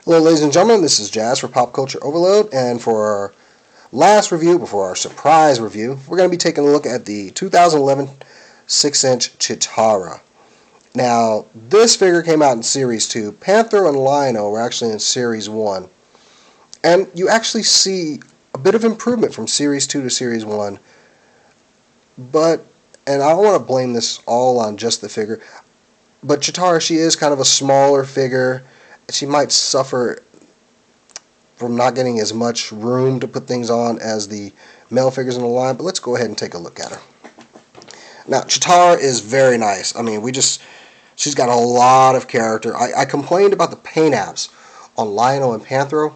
Hello, ladies and gentlemen, this is Jazz for Pop Culture Overload, and for our last review, before our surprise review, we're going to be taking a look at the 2011 6-inch Cheetara. Now, this figure came out in Series 2. Panthro and Lionel were actually in Series 1. And you actually see a bit of improvement from Series 2 to Series 1. But, and I don't want to blame this all on just the figure, but Cheetara, she is kind of a smaller figure. She might suffer from not getting as much room to put things on as the male figures in the line, but let's go ahead and take a look at her. Now, Cheetara is very nice. I mean, she's got a lot of character. I complained about the paint apps on Lionel and Panthro,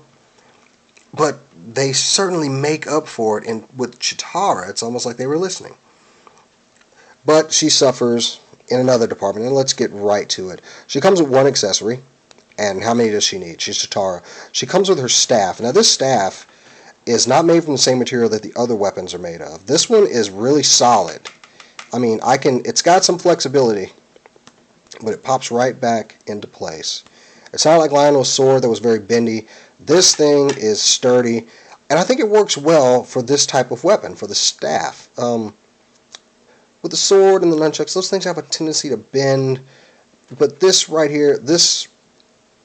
but they certainly make up for it with Cheetara. It's almost like they were listening. But she suffers in another department, and let's get right to it. She comes with one accessory. And how many does she need? She's Cheetara. She comes with her staff. Now, this staff is not made from the same material that the other weapons are made of. This one is really solid. I mean, it's got some flexibility, but it pops right back into place. It's not like Lionel's sword that was very bendy. This thing is sturdy, and I think it works well for this type of weapon, for the staff. With the sword and the nunchucks, those things have a tendency to bend, but this right here, this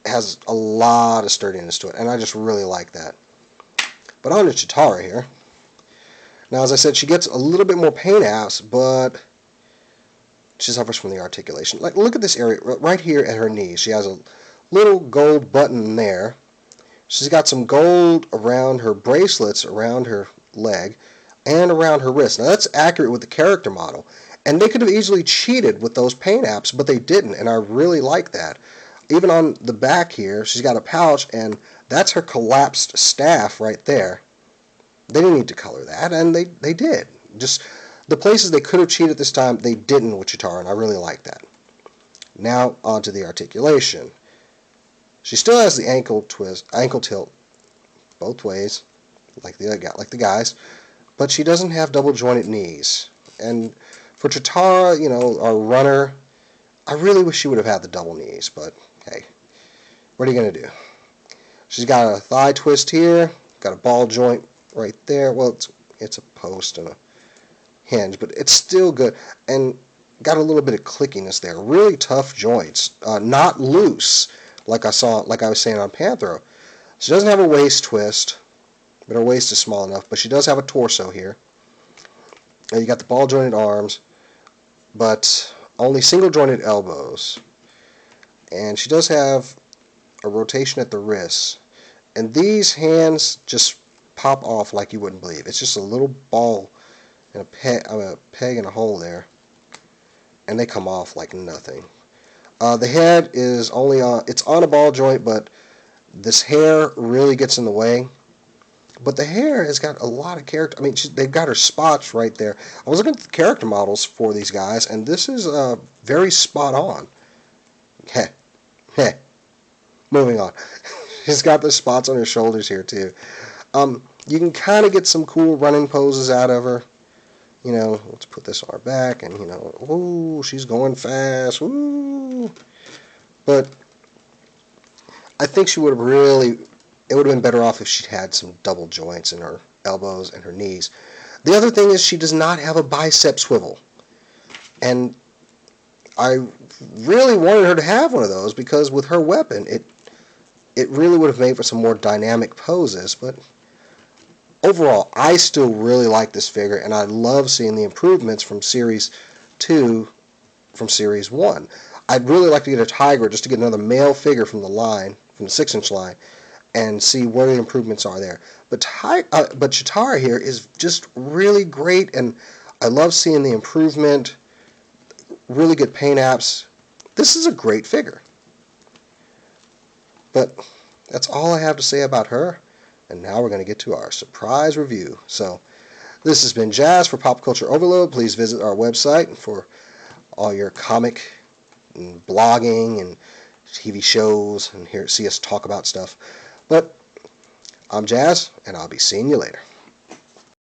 has a lot of sturdiness to it, and I just really like that. But on to Cheetara here. Now, as I said, she gets a little bit more paint apps, but she suffers from the articulation. Like, look at this area right here at her knee. She has a little gold button there. She's got some gold around her bracelets, around her leg, and around her wrist. Now, that's accurate with the character model, and they could have easily cheated with those paint apps, but they didn't, and I really like that. Even on the back here, she's got a pouch, and that's her collapsed staff right there. They didn't need to color that, and they did. Just the places they could have cheated this time, they didn't with Cheetara, and I really like that. Now, onto the articulation. She still has the ankle tilt, both ways, like the guys, but she doesn't have double jointed knees. And for Cheetara, our runner, I really wish she would have had the double knees, but hey, what are you going to do? She's got a thigh twist here, got a ball joint right there. Well, it's a post and a hinge, but it's still good, and got a little bit of clickiness there. Really tough joints, not loose like I was saying on Panthro. She doesn't have a waist twist, but her waist is small enough. But she does have a torso here. And you got the ball jointed arms, but only single jointed elbows. And she does have a rotation at the wrists. And these hands just pop off like you wouldn't believe. It's just a little ball and a peg and a hole there. And they come off like nothing. The head is it's on a ball joint, but this hair really gets in the way. But the hair has got a lot of character. I mean, they've got her spots right there. I was looking at the character models for these guys, and this is very spot on. Moving on. She's got the spots on her shoulders here, too. You can kind of get some cool running poses out of her. Let's put this on her back, and, ooh, she's going fast. Ooh. But I think it would have been better off if she'd had some double joints in her elbows and her knees. The other thing is she does not have a bicep swivel. And I really wanted her to have one of those because with her weapon, it really would have made for some more dynamic poses. But overall, I still really like this figure, and I love seeing the improvements from Series 2 from Series 1. I'd really like to get a Tiger just to get another male figure from the line, from the 6-inch line, and see where the improvements are there. But Cheetara here is just really great, and I love seeing the improvement, really good paint apps. This is a great figure. But that's all I have to say about her, and now we're going to get to our surprise review. So, this has been Jazz for Pop Culture Overload. Please visit our website for all your comic and blogging and TV shows, and see us talk about stuff. But I'm Jazz, and I'll be seeing you later.